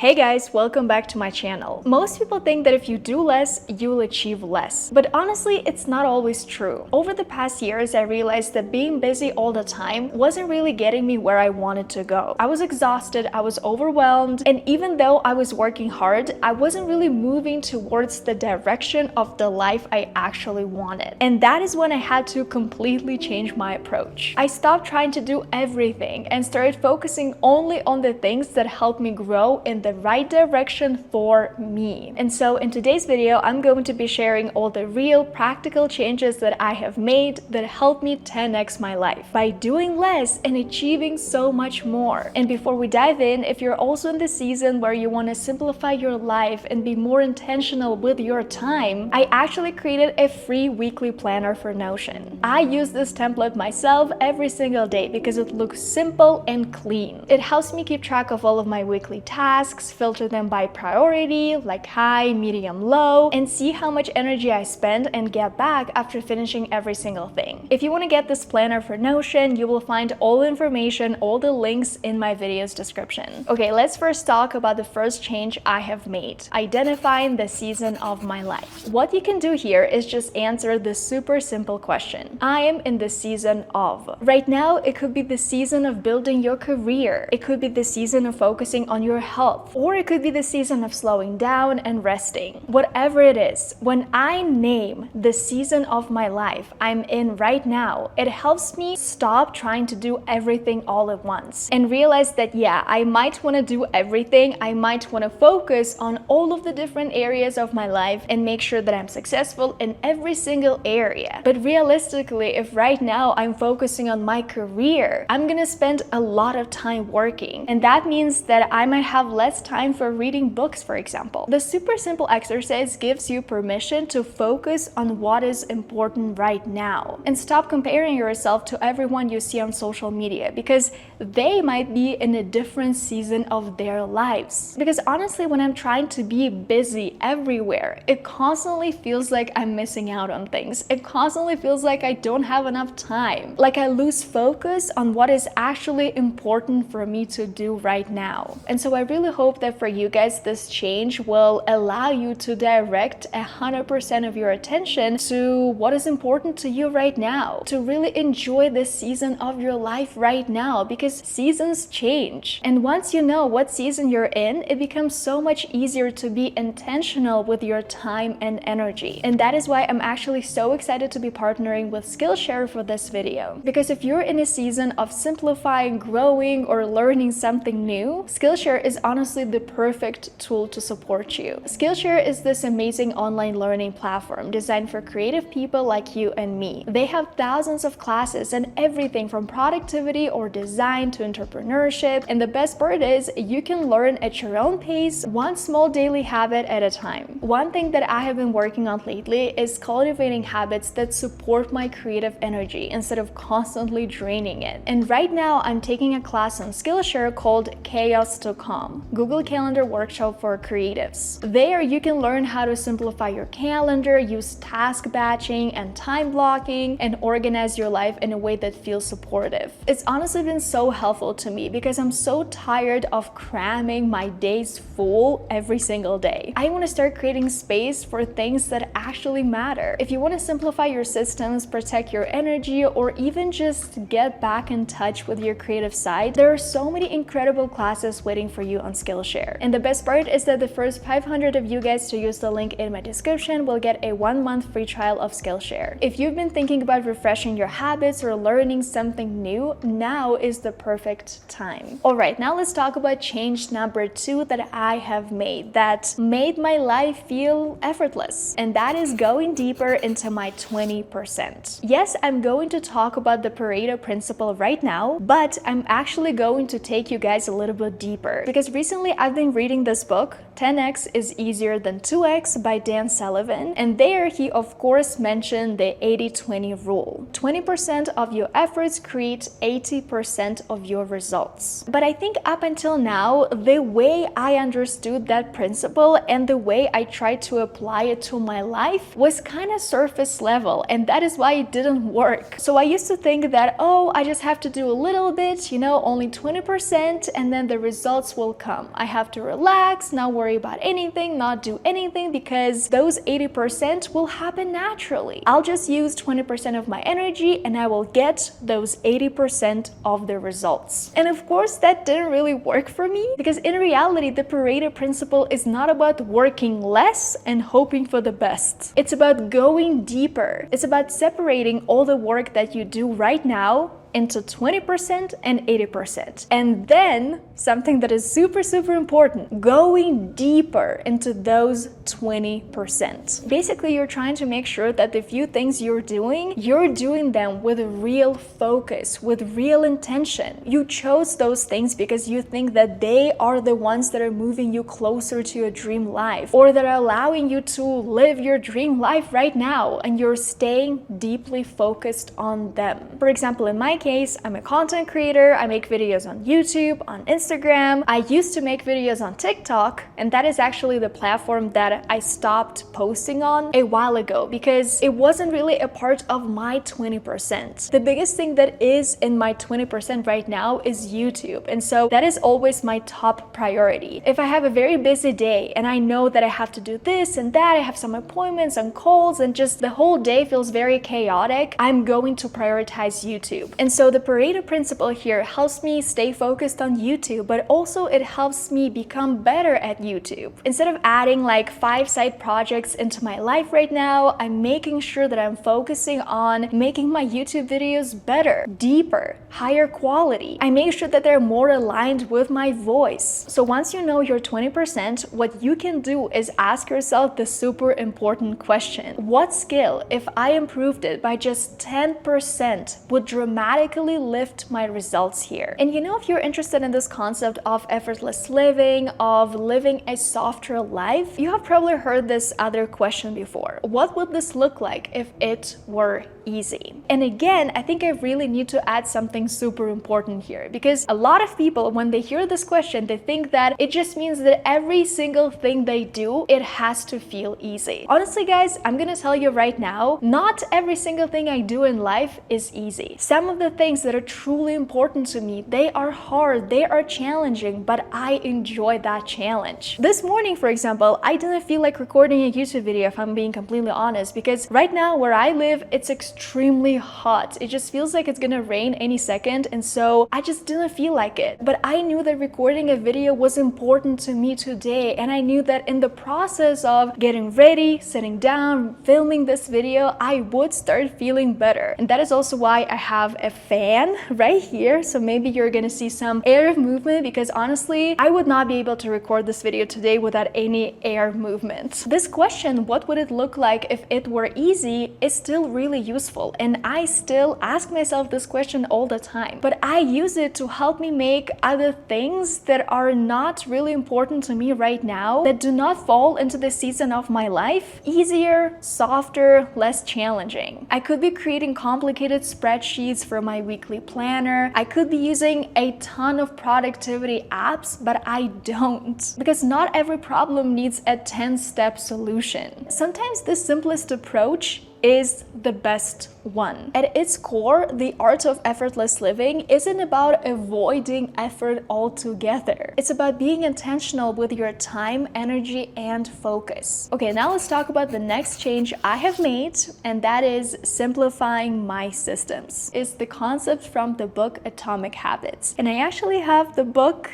Hey guys, welcome back to my channel. Most people think that if you do less, you'll achieve less. But honestly, it's not always true. Over the past years, I realized that being busy all the time wasn't really getting me where I wanted to go. I was exhausted, I was overwhelmed, and even though I was working hard, I wasn't really moving towards the direction of the life I actually wanted. And that is when I had to completely change my approach. I stopped trying to do everything and started focusing only on the things that helped me grow in the right direction for me. And so in today's video, I'm going to be sharing all the real practical changes that I have made that helped me 10x my life by doing less and achieving so much more. And before we dive in, if you're also in the season where you want to simplify your life and be more intentional with your time, I actually created a free weekly planner for Notion. I use this template myself every single day because it looks simple and clean. It helps me keep track of all of my weekly tasks, filter them by priority, like high, medium, low, and see how much energy I spend and get back after finishing every single thing. If you want to get this planner for Notion, you will find all the information, all the links in my video's description. Okay, let's first talk about the first change I have made: identifying the season of my life. What you can do here is just answer the super simple question: I am in the season of. Right now, it could be the season of building your career. It could be the season of focusing on your health. Or it could be the season of slowing down and resting. Whatever it is, when I name the season of my life I'm in right now, it helps me stop trying to do everything all at once and realize that, yeah, I might want to do everything. I might want to focus on all of the different areas of my life and make sure that I'm successful in every single area. But realistically, if right now I'm focusing on my career, I'm gonna spend a lot of time working. And that means that I might have less time for reading books, for example. The super simple exercise gives you permission to focus on what is important right now and stop comparing yourself to everyone you see on social media, because they might be in a different season of their lives. Because honestly, when I'm trying to be busy everywhere, it constantly feels like I'm missing out on things. It constantly feels like I don't have enough time, like I lose focus on what is actually important for me to do right now. And so I really hope that for you guys, this change will allow you to direct 100% of your attention to what is important to you right now, to really enjoy this season of your life right now, because seasons change. And once you know what season you're in, it becomes so much easier to be intentional with your time and energy. And that is why I'm actually so excited to be partnering with Skillshare for this video. Because if you're in a season of simplifying, growing, or learning something new, Skillshare is honestly the perfect tool to support you. Skillshare is this amazing online learning platform designed for creative people like you and me. They have thousands of classes and everything from productivity or design to entrepreneurship. And the best part is you can learn at your own pace, one small daily habit at a time. One thing that I have been working on lately is cultivating habits that support my creative energy instead of constantly draining it. And right now I'm taking a class on Skillshare called Chaos to Calm, Google Calendar workshop for creatives. There you can learn how to simplify your calendar, use task batching and time blocking, and organize your life in a way that feels supportive. It's honestly been so helpful to me because I'm so tired of cramming my days full every single day. I want to start creating space for things that actually matter. If you want to simplify your systems, protect your energy, or even just get back in touch with your creative side, there are so many incredible classes waiting for you on Skillshare. And the best part is that the first 500 of you guys to use the link in my description will get a 1-month free trial of Skillshare. If you've been thinking about refreshing your habits or learning something new, now is the perfect time. Alright, now let's talk about change number 2 that I have made that made my life feel effortless. And that is going deeper into my 20%. Yes, I'm going to talk about the Pareto principle right now, but I'm actually going to take you guys a little bit deeper because recently I've been reading this book, 10x is easier than 2x by Dan Sullivan, and there he of course mentioned the 80-20 rule. 20% of your efforts create 80% of your results. But I think up until now, the way I understood that principle and the way I tried to apply it to my life was kind of surface level, and that is why it didn't work. So I used to think that, oh, I just have to do a little bit, only 20%, and then the results will come. I have to relax, not worry about anything, not do anything, because those 80% will happen naturally. I'll just use 20% of my energy and I will get those 80% of the results. And of course, that didn't really work for me, because in reality, the Pareto principle is not about working less and hoping for the best. It's about going deeper. It's about separating all the work that you do right now into 20% and 80%. And then something that is super, super important, going deeper into those 20%. Basically, you're trying to make sure that the few things you're doing them with a real focus, with real intention. You chose those things because you think that they are the ones that are moving you closer to your dream life, or that are allowing you to live your dream life right now, and you're staying deeply focused on them. For example, in my case, I'm a content creator. I make videos on YouTube, on Instagram. I used to make videos on TikTok, and that is actually the platform that I stopped posting on a while ago because it wasn't really a part of my 20%. The biggest thing that is in my 20% right now is YouTube, and so that is always my top priority. If I have a very busy day and I know that I have to do this and that, I have some appointments and calls, and just the whole day feels very chaotic, I'm going to prioritize YouTube. And so the Pareto principle here helps me stay focused on YouTube, but also it helps me become better at YouTube. Instead of adding like 5 side projects into my life right now, I'm making sure that I'm focusing on making my YouTube videos better, deeper, higher quality. I make sure that they're more aligned with my voice. So once you know your 20%, what you can do is ask yourself the super important question: what skill, if I improved it by just 10%, would dramatically lift my results here? And you know, if you're interested in this concept of effortless living, of living a softer life, you have probably heard this other question before. What would this look like if it were easy? And again, I think I really need to add something super important here, because a lot of people, when they hear this question, they think that it just means that every single thing they do, it has to feel easy. Honestly, guys, I'm gonna tell you right now, not every single thing I do in life is easy. Some of the things that are truly important to me, they are hard, they are challenging, but I enjoy that challenge. This morning, for example, I didn't feel like recording a YouTube video, if I'm being completely honest, because right now where I live, it's extremely hot. It just feels like it's gonna rain any second, and so I just didn't feel like it. But I knew that recording a video was important to me today, and I knew that in the process of getting ready, sitting down, filming this video, I would start feeling better. And that is also why I have a fan right here, so maybe you're gonna see some air movement, because honestly, I would not be able to record this video today without any air movement. This question, what would it look like if it were easy, is still really useful, and I still ask myself this question all the time, but I use it to help me make other things that are not really important to me right now, that do not fall into the season of my life, easier, softer, less challenging. I could be creating complicated spreadsheets for my weekly planner. I could be using a ton of productivity apps, but I don't, because not every problem needs a 10-step solution. Sometimes the simplest approach is the best one. At its core, the art of effortless living isn't about avoiding effort altogether. It's about being intentional with your time, energy, and focus. Okay, now let's talk about the next change I have made, and that is simplifying my systems. It's the concept from the book Atomic Habits. And I actually have the book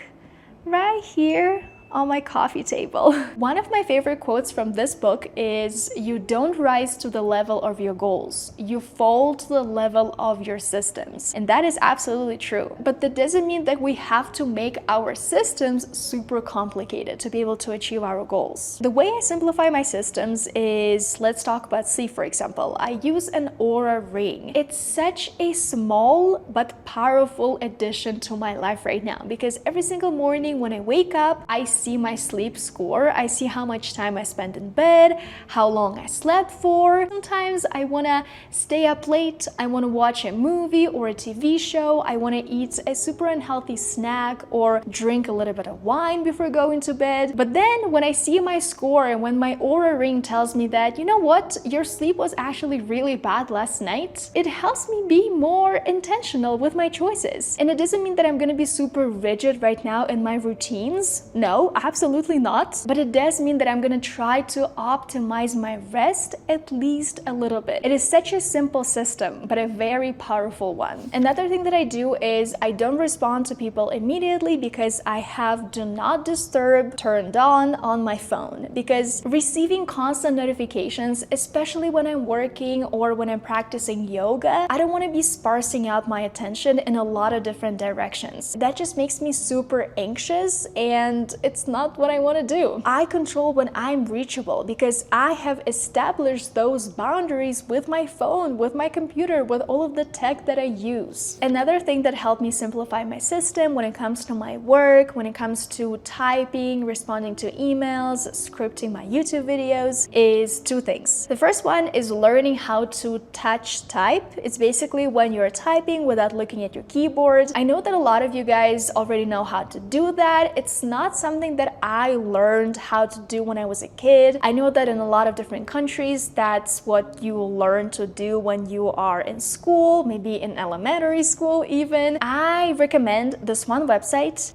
right here on my coffee table. One of my favorite quotes from this book is, "You don't rise to the level of your goals, you fall to the level of your systems." And that is absolutely true. But that doesn't mean that we have to make our systems super complicated to be able to achieve our goals. The way I simplify my systems is, let's talk about sleep, for example. I use an Aura ring. It's such a small but powerful addition to my life right now, because every single morning when I wake up, I see my sleep score. I see how much time I spent in bed, how long I slept for. Sometimes I wanna stay up late, I wanna watch a movie or a TV show, I wanna eat a super unhealthy snack or drink a little bit of wine before going to bed. But then when I see my score and when my Oura ring tells me that, you know what, your sleep was actually really bad last night, it helps me be more intentional with my choices. And it doesn't mean that I'm gonna be super rigid right now in my routines. No, absolutely not. But it does mean that I'm gonna try to optimize my rest at least a little bit. It is such a simple system, but a very powerful one. Another thing that I do is I don't respond to people immediately because I have do not disturb turned on my phone. Because receiving constant notifications, especially when I'm working or when I'm practicing yoga, I don't want to be sparsing out my attention in a lot of different directions. That just makes me super anxious and it's not what I want to do. I control when I'm reachable because I have established those boundaries with my phone, with my computer, with all of the tech that I use. Another thing that helped me simplify my system when it comes to my work, when it comes to typing, responding to emails, scripting my YouTube videos, is two things. The first one is learning how to touch type. It's basically when you're typing without looking at your keyboard. I know that a lot of you guys already know how to do that. It's not something that I learned how to do when I was a kid. I know that in a lot of different countries, that's what you learn to do when you are in school, maybe in elementary school even. I recommend this one website,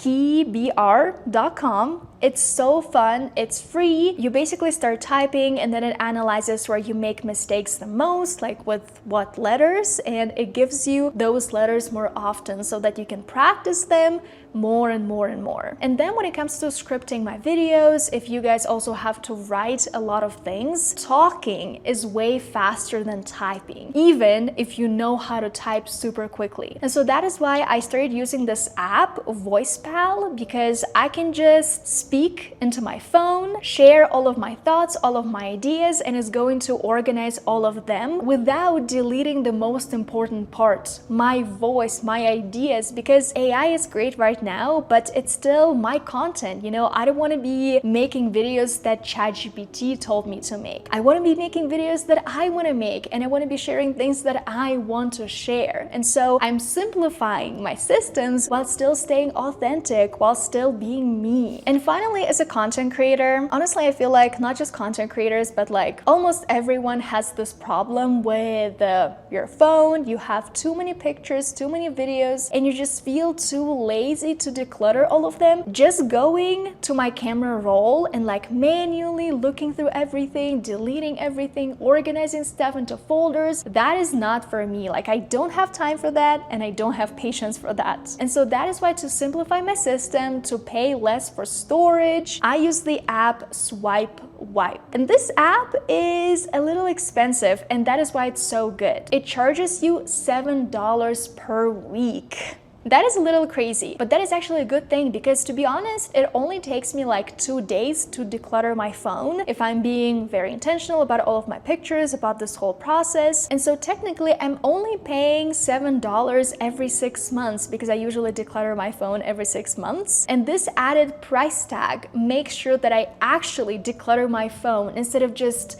keybr.com. It's so fun, it's free. You basically start typing and then it analyzes where you make mistakes the most, like with what letters, and it gives you those letters more often so that you can practice them more and more and more. And then when it comes to scripting my videos, if you guys also have to write a lot of things, talking is way faster than typing, even if you know how to type super quickly. And so that is why I started using this app, VoicePal, because I can just speak into my phone, share all of my thoughts, all of my ideas, and it's going to organize all of them without deleting the most important part, my voice, my ideas, because AI is great right now, but it's still my content. You know, I don't want to be making videos that ChatGPT told me to make. I want to be making videos that I want to make, and I want to be sharing things that I want to share. And so I'm simplifying my systems while still staying authentic, while still being me. And finally, as a content creator, honestly, I feel like not just content creators, but like almost everyone has this problem with your phone. You have too many pictures, too many videos, and you just feel too lazy to declutter all of them. Just going to my camera roll and like manually looking through everything, deleting everything, organizing stuff into folders, that is not for me. Like, I don't have time for that and I don't have patience for that. And so that is why, to simplify my system, to pay less for storage, I use the app Swipe Wipe. And this app is a little expensive, and that is why it's so good. It charges you $7 per week. That is a little crazy, but that is actually a good thing because, to be honest, it only takes me like 2 days to declutter my phone if I'm being very intentional about all of my pictures, about this whole process. And so technically I'm only paying $7 every 6 months because I usually declutter my phone every 6 months. And this added price tag makes sure that I actually declutter my phone instead of just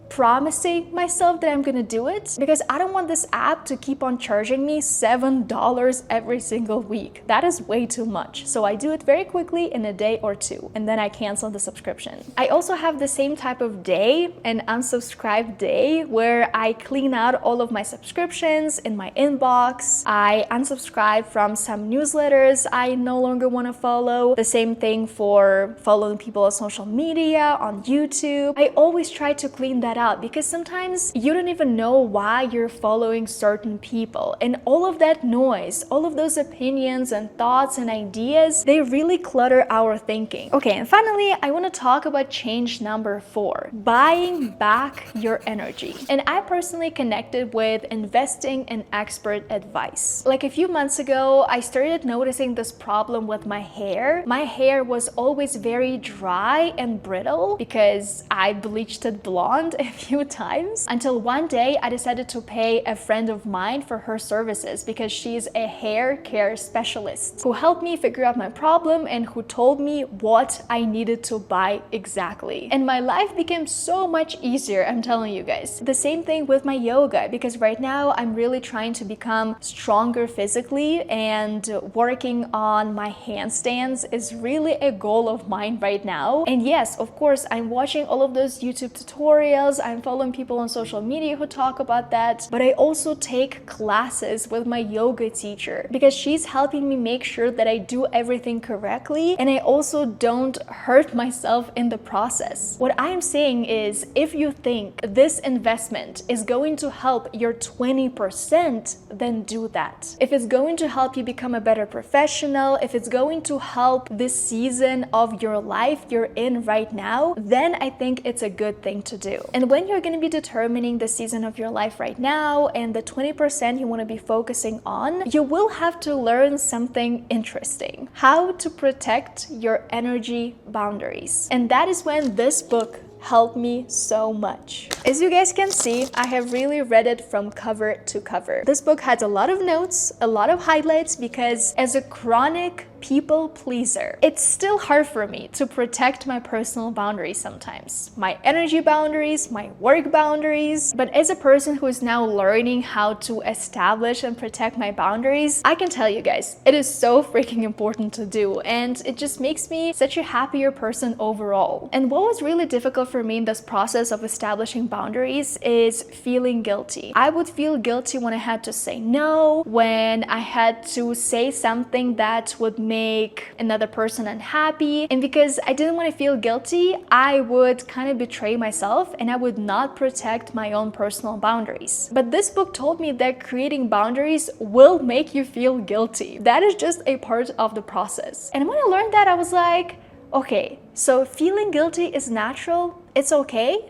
promising myself that I'm gonna do it, because I don't want this app to keep on charging me $7 every single week. That is way too much. So I do it very quickly in a day or two, and then I cancel the subscription. I also have the same type of day, an unsubscribe day, where I clean out all of my subscriptions in my inbox. I unsubscribe from some newsletters I no longer want to follow. The same thing for following people on social media, on YouTube. I always try to clean that out because sometimes you don't even know why you're following certain people, and all of that noise, all of those opinions and thoughts and ideas, they really clutter our thinking. Okay, and finally, I want to talk about change number 4, buying back your energy. And I personally connected with investing in expert advice. Like a few months ago, I started noticing this problem with my hair. My hair was always very dry and brittle because I bleached it blonde few times until one day I decided to pay a friend of mine for her services because she's a hair care specialist who helped me figure out my problem and who told me what I needed to buy exactly. And my life became so much easier, I'm telling you guys. The same thing with my yoga, because right now I'm really trying to become stronger physically, and working on my handstands is really a goal of mine right now. And yes, of course, I'm watching all of those YouTube tutorials, I'm following people on social media who talk about that, but I also take classes with my yoga teacher because she's helping me make sure that I do everything correctly and I also don't hurt myself in the process. What I'm saying is, if you think this investment is going to help your 20%, then do that. If it's going to help you become a better professional, if it's going to help this season of your life you're in right now, then I think it's a good thing to do. And when you're going to be determining the season of your life right now and the 20% you want to be focusing on, you will have to learn something interesting: how to protect your energy boundaries. And that is when this book helped me so much. As you guys can see, I have really read it from cover to cover. This book has a lot of notes, a lot of highlights, because as a chronic people pleaser, it's still hard for me to protect my personal boundaries sometimes. My energy boundaries, my work boundaries. But as a person who is now learning how to establish and protect my boundaries, I can tell you guys, it is so freaking important to do, and it just makes me such a happier person overall. And what was really difficult for me in this process of establishing boundaries is feeling guilty. I would feel guilty when I had to say no, when I had to say something that would make another person unhappy. And because I didn't want to feel guilty, I would kind of betray myself and I would not protect my own personal boundaries. But this book told me that creating boundaries will make you feel guilty. That is just a part of the process. And when I learned that, I was like, okay, so feeling guilty is natural, it's okay.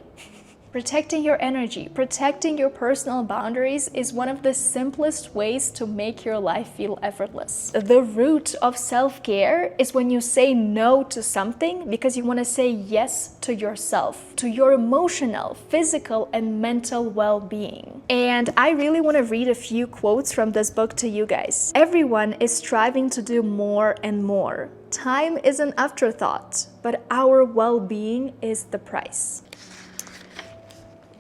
Protecting your energy, protecting your personal boundaries is one of the simplest ways to make your life feel effortless. The root of self-care is when you say no to something because you want to say yes to yourself, to your emotional, physical, and mental well-being. And I really want to read a few quotes from this book to you guys. Everyone is striving to do more and more. Time is an afterthought, but our well-being is the price.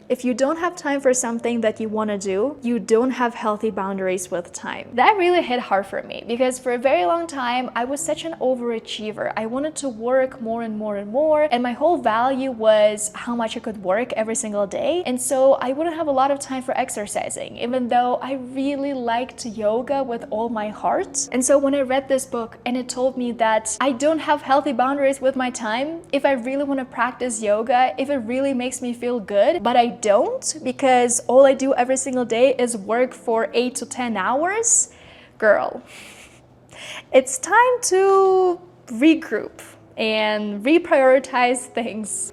If you don't have time for something that you want to do, you don't have healthy boundaries with time. That really hit hard for me because for a very long time, I was such an overachiever. I wanted to work more and more and more, and my whole value was how much I could work every single day. And so I wouldn't have a lot of time for exercising, even though I really liked yoga with all my heart. And so when I read this book and it told me that I don't have healthy boundaries with my time, if I really want to practice yoga, if it really makes me feel good, but I don't because all I do every single day is work for 8 to 10 hours, girl, it's time to regroup and reprioritize things.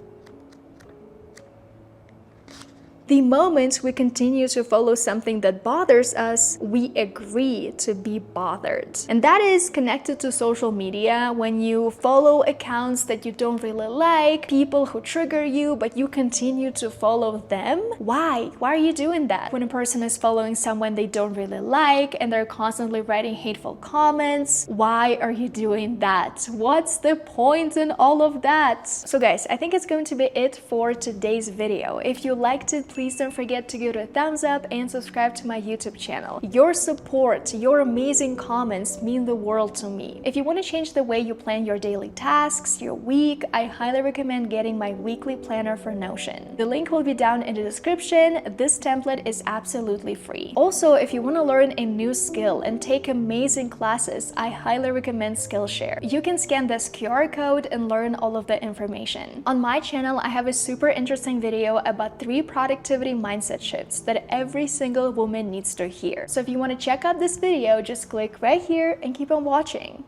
The moment we continue to follow something that bothers us, we agree to be bothered. And that is connected to social media. When you follow accounts that you don't really like, people who trigger you, but you continue to follow them. Why? Why are you doing that? When a person is following someone they don't really like and they're constantly writing hateful comments, why are you doing that? What's the point in all of that? So guys, I think it's going to be it for today's video. If you liked it, please don't forget to give it a thumbs up and subscribe to my YouTube channel. Your support, your amazing comments mean the world to me. If you want to change the way you plan your daily tasks, your week, I highly recommend getting my weekly planner for Notion. The link will be down in the description. This template is absolutely free. Also, if you want to learn a new skill and take amazing classes, I highly recommend Skillshare. You can scan this QR code and learn all of the information. On my channel, I have a super interesting video about 3 productivity mindset shifts that every single woman needs to hear. So if you want to check out this video, just click right here and keep on watching.